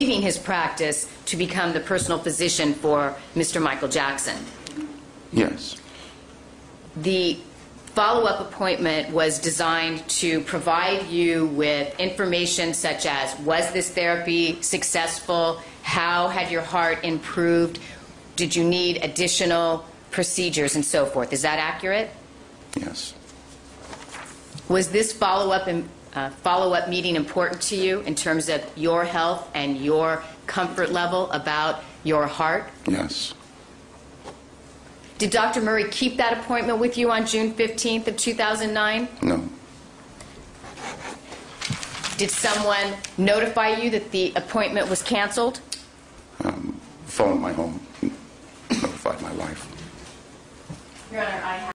leaving his practice to become the personal physician for Mr. Michael Jackson. Yes. The follow-up appointment was designed to provide you with information such as, was this therapy successful? How had your heart improved? Did you need additional procedures and so forth? Is that accurate? Yes. Was this follow-up meeting important to you in terms of your health and your comfort level about your heart? Yes. Did Dr. Murray keep that appointment with you on June 15th of 2009? No. Did someone notify you that the appointment was canceled? Phoned my home, notified my wife. Your Honor, I have...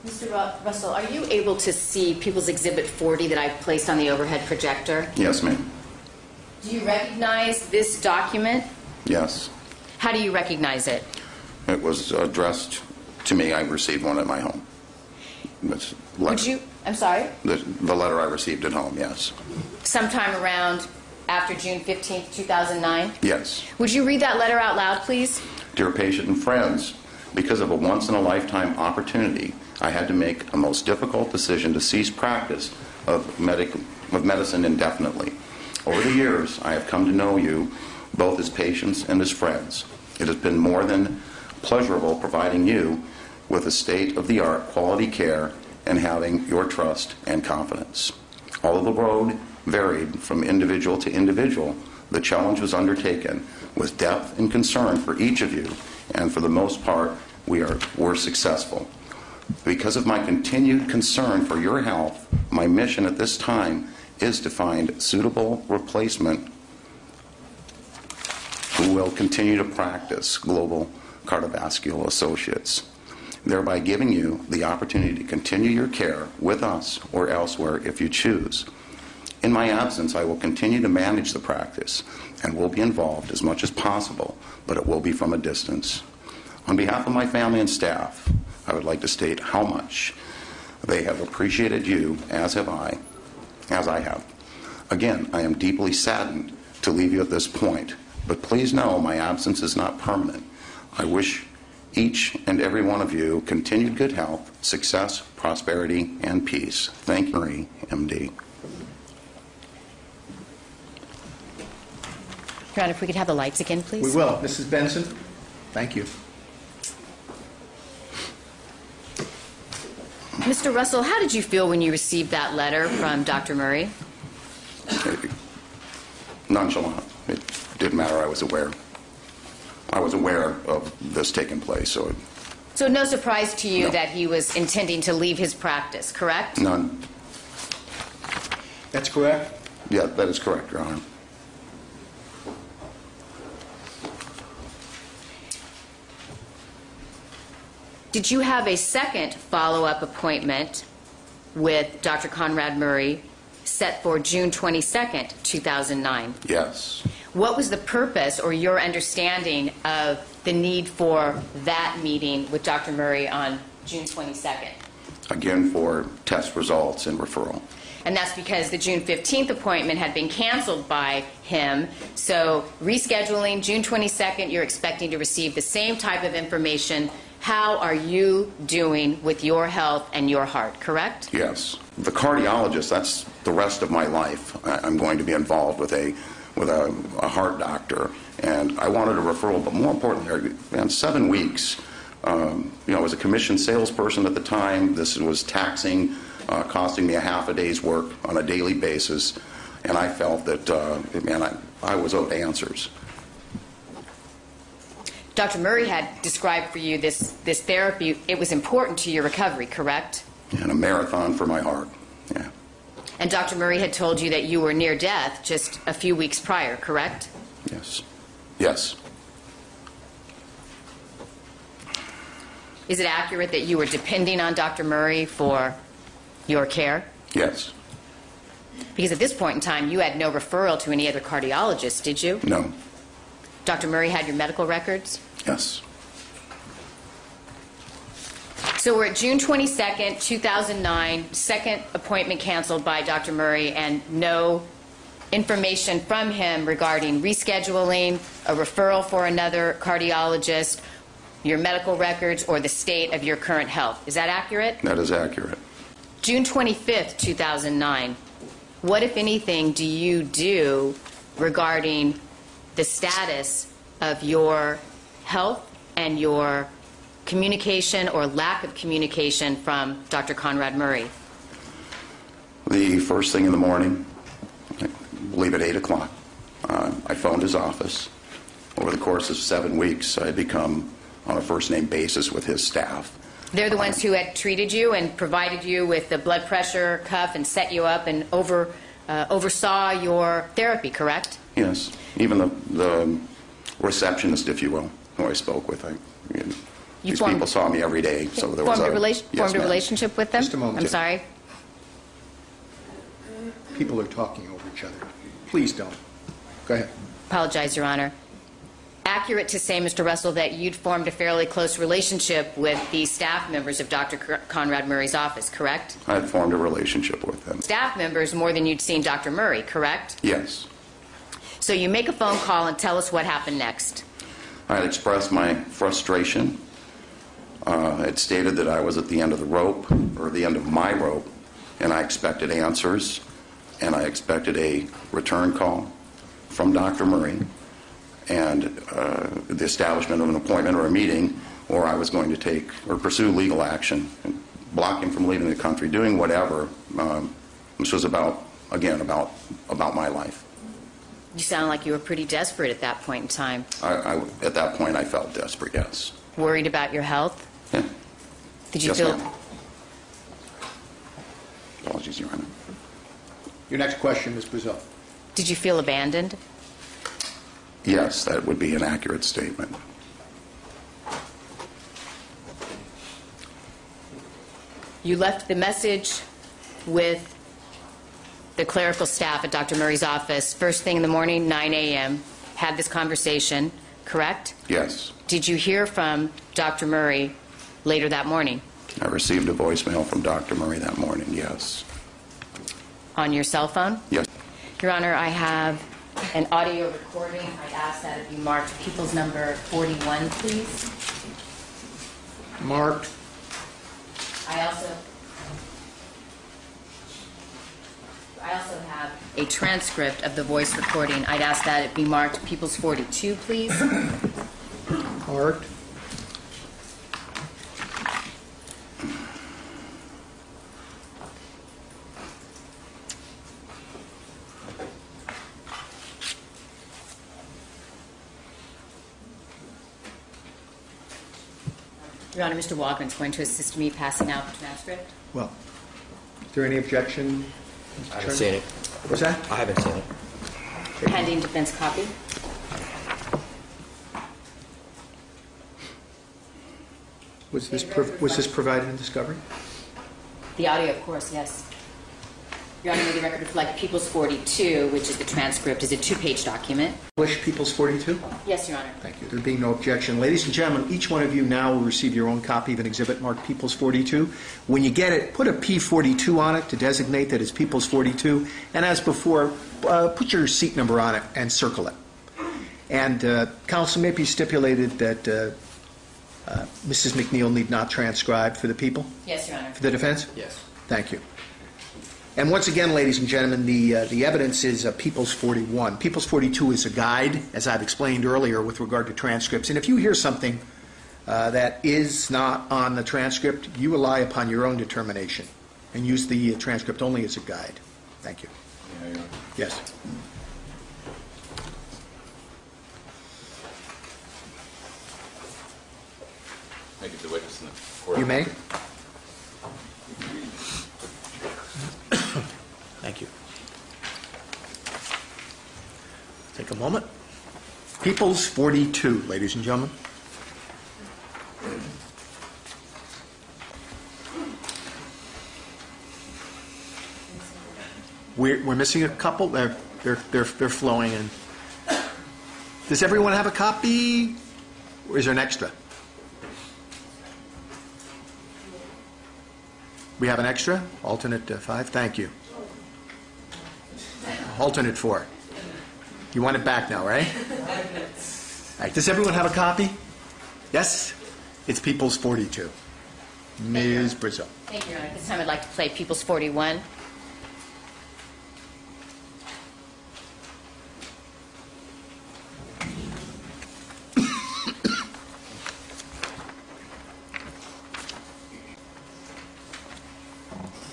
Mr. Russell, are you able to see People's Exhibit 40 that I've placed on the overhead projector? Yes, ma'am. Do you recognize this document? Yes. How do you recognize it? It was addressed to me. I received one at my home. Would you, I'm sorry? The letter I received at home, yes. Sometime around after June 15th, 2009? Yes. Would you read that letter out loud, please? Dear patient and friends, because of a once-in-a-lifetime opportunity, I had to make a most difficult decision to cease practice of medicine indefinitely. Over the years, I have come to know you both as patients and as friends. It has been more than pleasurable providing you with a state-of-the-art quality care and having your trust and confidence. Although the road varied from individual to individual, the challenge was undertaken with depth and concern for each of you, and for the most part, we're successful. Because of my continued concern for your health, my mission at this time is to find suitable replacement who will continue to practice Global Cardiovascular Associates, thereby giving you the opportunity to continue your care with us or elsewhere if you choose. In my absence, I will continue to manage the practice and will be involved as much as possible, but it will be from a distance. On behalf of my family and staff, I would like to state how much they have appreciated you, as I have. Again, I am deeply saddened to leave you at this point, but please know my absence is not permanent. I wish each and every one of you continued good health, success, prosperity, and peace. Thank you, Marie, MD. Your Honor, if we could have the lights again, please. We will. Mrs. Benson, thank you. Mr. Russell, how did you feel when you received that letter from Dr. Murray? Nonchalant. It didn't matter. I was aware. I was aware of this taking place. So no surprise to you No. that he was intending to leave his practice, correct? None. That's correct? Yeah, that is correct, Your Honor. Did you have a second follow-up appointment with Dr. Conrad Murray set for June 22nd, 2009? Yes. What was the purpose or your understanding of the need for that meeting with Dr. Murray on June 22nd? Again, for test results and referral. And that's because the June 15th appointment had been canceled by him. So rescheduling June 22nd, you're expecting to receive the same type of information. How are you doing with your health and your heart, correct? Yes. The cardiologist, that's the rest of my life. I'm going to be involved with a heart doctor. And I wanted a referral, but more importantly, man, 7 weeks. I was a commissioned salesperson at the time. This was taxing, costing me a half a day's work on a daily basis. And I felt that, I was owed answers. Dr. Murray had described for you this therapy. It was important to your recovery, correct? And a marathon for my heart, yeah. And Dr. Murray had told you that you were near death just a few weeks prior, correct? Yes. Yes. Is it accurate that you were depending on Dr. Murray for your care? Yes. Because at this point in time, you had no referral to any other cardiologist, did you? No. Dr. Murray had your medical records? Yes. So we're at June 22nd, 2009, second appointment canceled by Dr. Murray, and no information from him regarding rescheduling, a referral for another cardiologist, your medical records, or the state of your current health. Is that accurate? That is accurate. June 25th, 2009, what, if anything, do you do regarding the status of your health and your communication or lack of communication from Dr. Conrad Murray? The first thing in the morning, I believe at 8 o'clock, I phoned his office. Over the course of 7 weeks, I had become on a first-name basis with his staff. They're the ones who had treated you and provided you with the blood pressure cuff and set you up and oversaw your therapy, correct? Yes. Even the receptionist, if you will, who I spoke with. These people saw me every day, so there was formed a yes, ma'am. relationship with them? Just a moment. I'm sorry. People are talking over each other. Please don't. Go ahead. Apologize, Your Honor. Accurate to say, Mr. Russell, that you'd formed a fairly close relationship with the staff members of Dr. Conrad Murray's office, correct? I had formed a relationship with them. Staff members more than you'd seen Dr. Murray, correct? Yes. So you make a phone call and tell us what happened next. I had expressed my frustration. I had stated that I was at the end of the rope, or the end of my rope, and I expected answers, and I expected a return call from Dr. Murray, and the establishment of an appointment or a meeting, or I was going to take or pursue legal action, and block him from leaving the country, doing whatever. This was about my life. You sound like you were pretty desperate at that point in time. At that point, I felt desperate, yes. Worried about your health? Yeah. Did you Yes, feel... ma'am. Apologies, Your Honor. Your next question, Ms. Brazil. Did you feel abandoned? Yes, that would be an accurate statement. You left the message with the clerical staff at Dr. Murray's office first thing in the morning, 9 a.m., had this conversation, correct? Yes. Did you hear from Dr. Murray later that morning? I received a voicemail from Dr. Murray that morning, yes. On your cell phone? Yes. Your Honor, I have an audio recording. I'd ask that it be marked People's Number 41, please. Marked. I also have a transcript of the voice recording. I'd ask that it be marked People's 42, please. Marked. Your Honor, Mr. Walgren's going to assist me passing out the transcript. Well, is there any objection? I haven't seen it. What's that? I haven't seen it. Pending defense copy. Was this provided in discovery? The audio, of course, yes. Your Honor, may the record reflect People's 42, which is the transcript, is a 2-page document. Publish People's 42? Yes, Your Honor. Thank you. There being no objection. Ladies and gentlemen, each one of you now will receive your own copy of an exhibit marked People's 42. When you get it, put a P42 on it to designate that it's People's 42. And as before, put your seat number on it and circle it. And counsel, may be stipulated that Mrs. McNeil need not transcribe for the people? Yes, Your Honor. For the defense? Yes. Thank you. And once again, ladies and gentlemen, the evidence is People's 41. People's 42 is a guide, as I've explained earlier, with regard to transcripts. And if you hear something that is not on the transcript, you rely upon your own determination and use the transcript only as a guide. Thank you. Yeah. Yes. Make it the witness in the court. You may. Thank Take a moment. People's 42, ladies and gentlemen. We're missing a couple. They're flowing in. Does everyone have a copy, or is there an extra? We have an extra? Alternate 5? Thank you. Alternate 4. You want it back now, right? All right. Does everyone have a copy? Yes? It's People's 42. Ms. Brazil. Thank you, Your Honor. This time I'd like to play People's 41.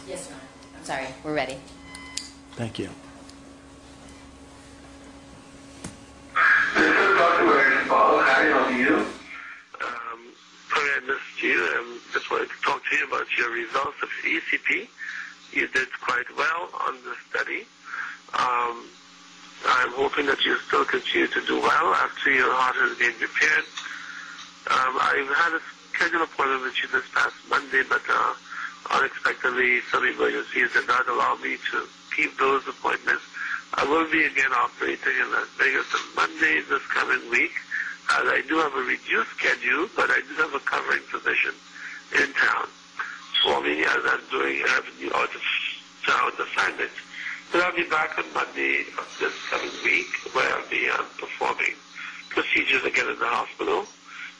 Yes, Your Honor. I'm sorry. We're ready. Thank you. This is Dr. Mary Paul. How are you? Sorry I missed you. Just wanted to talk to you about your results of ECP. You did quite well on the study. I'm hoping that you still continue to do well after your heart has been repaired. I've had a scheduled appointment with you this past Monday, but unexpectedly some emergencies did not allow me to keep those appointments. I will be again operating in Las Vegas on Monday this coming week. As I do have a reduced schedule, but I do have a covering physician in town for me as I'm doing new out-of-town assignments. But I'll be back on Monday of this coming week where I'll be performing procedures again in the hospital.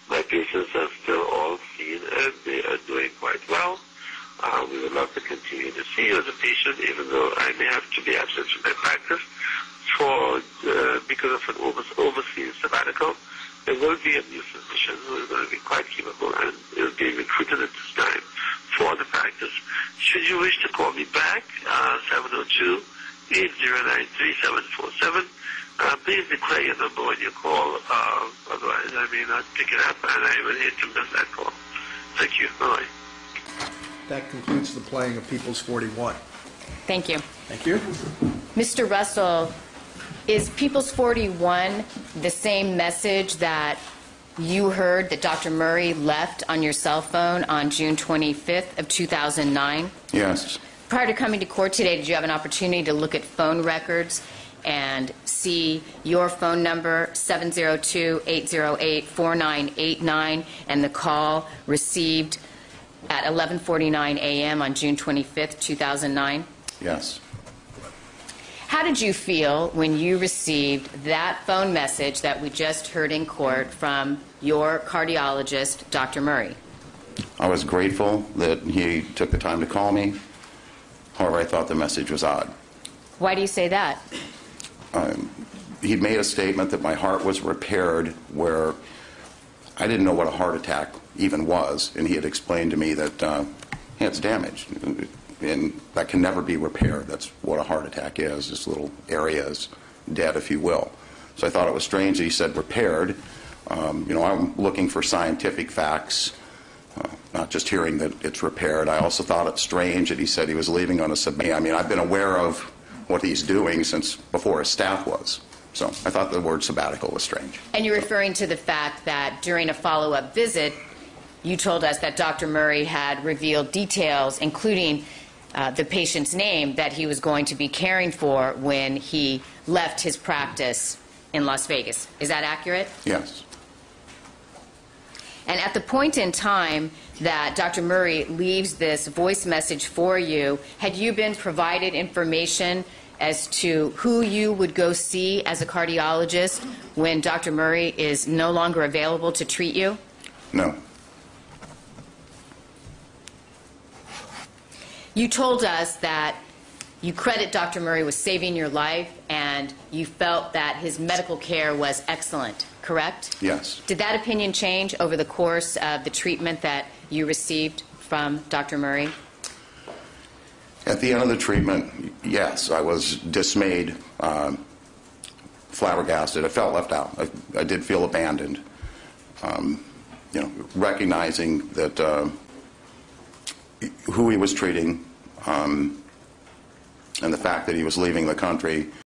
My patients are still all seen and they are doing quite well. We would love to continue to see you as a patient, even though I may have to be absent from my practice because of an overseas sabbatical. There will be a new physician who is going to be quite capable and is being recruited at this time for the practice. Should you wish to call me back, 702-809-3747, please declare your number when you call. Otherwise, I may not pick it up and I will hate to miss that call. Thank you. Bye-bye. That concludes the playing of People's 41. Thank you. Thank you. Mr. Russell, is People's 41 the same message that you heard that Dr. Murray left on your cell phone on June 25th of 2009? Yes. Prior to coming to court today, did you have an opportunity to look at phone records and see your phone number, 702-808-4989, and the call received at 11:49 a.m. on June 25th, 2009? Yes. How did you feel when you received that phone message that we just heard in court from your cardiologist, Dr. Murray? I was grateful that he took the time to call me. However, I thought the message was odd. Why do you say that? He'd made a statement that my heart was repaired where I didn't know what a heart attack even was, and he had explained to me that it's damaged, and that can never be repaired. That's what a heart attack is. This little area is dead, if you will. So I thought it was strange that he said repaired. I'm looking for scientific facts, not just hearing that it's repaired. I also thought it strange that he said he was leaving on a sabbatical. I mean, I've been aware of what he's doing since before his staff was. So I thought the word sabbatical was strange. And you're referring to the fact that during a follow-up visit, you told us that Dr. Murray had revealed details, including the patient's name, that he was going to be caring for when he left his practice in Las Vegas. Is that accurate? Yes. And at the point in time that Dr. Murray leaves this voice message for you, had you been provided information as to who you would go see as a cardiologist when Dr. Murray is no longer available to treat you? No. You told us that you credit Dr. Murray with saving your life and you felt that his medical care was excellent, correct? Yes. Did that opinion change over the course of the treatment that you received from Dr. Murray? At the end of the treatment, yes, I was dismayed, flabbergasted. I felt left out. I did feel abandoned. Recognizing that who he was treating and the fact that he was leaving the country